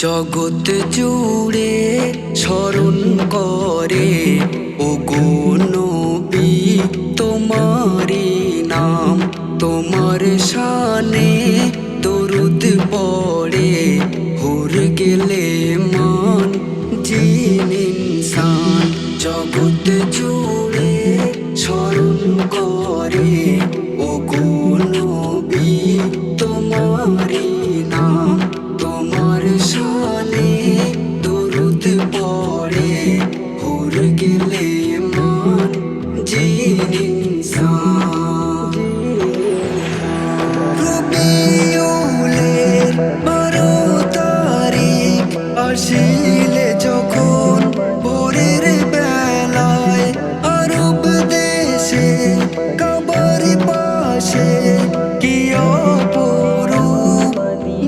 জগৎ জুড়ে স্মরণ করে ওগো নবী তোমারি নাম। তোমার শানে দরুদ পড়ে হুর গেলে মান জিন ইনসান। জগৎ জুড়ে স্মরণ করে ওগো নবী তোমারি নাম। তোমার শানে দরুদ পড়ে হুর গেলে মান জিন ইনসান। রবিউলের 12 তারিখ আসিলে যখন ভোরের বেলায় আরব দেশে কাবার পাশে কি অপরূপ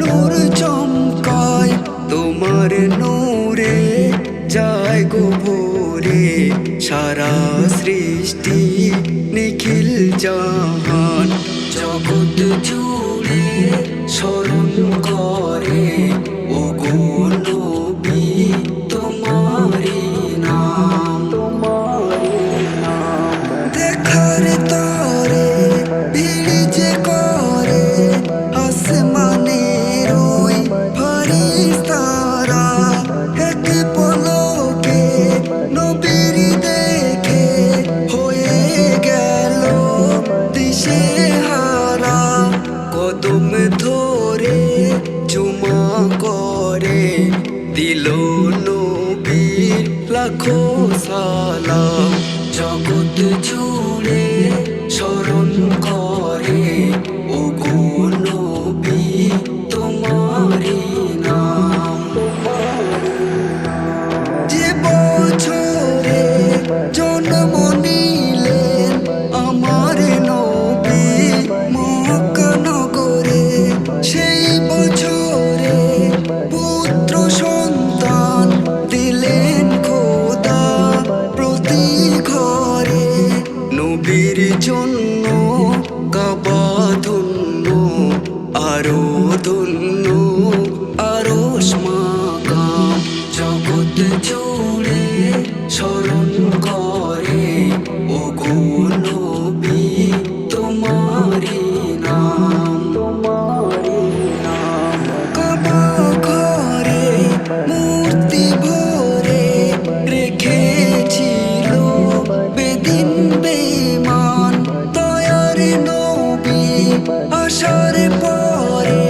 নূর চমকায়। তোমার নূরে যায় গো ভোরে সারা সৃষ্টি নিখিল জাহান। জগৎ জুড়ে স্মরণ করে ওগো নবী তোমারি নাম। দেখার তরে ভিড় যে করে আসমানের ওই ফারিস্তারা, এক পলকে নবীর দেখে হয়ে গেল দিশেহারা। কদম ধরে চুমা করে দিল নবীর লাখো সালাম। জগৎ জুড়ে স্মরণ করে ওগো নবী তোমারি নাম। যে বছরে জন্ম নিলেন আমার নবী মক্কা নগরে, সেই বছরে পুত্র সন্তান দিলেন খোদা প্রতি ঘরে। নবীর জন্য কাবা ধন্য আরো ধন্য আরশ মাকাম। জগৎ জুড়ে স্মরণ করে ওগো নবী তোমারি নাম। কাবা ঘরে মূর্তি ভরে রেখেছিল বেদিন বেঈমান। দয়ার নবী আসার পরে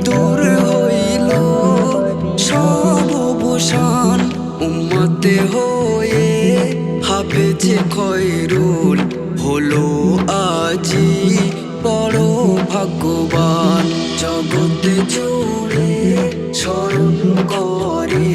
দূর হইল সব অবসান। উম্মতে হয়ে হাফেজে খয়রুল হলো আজি বড় ভাগ্যবান। জগৎ জুড়ে স্মরণ করে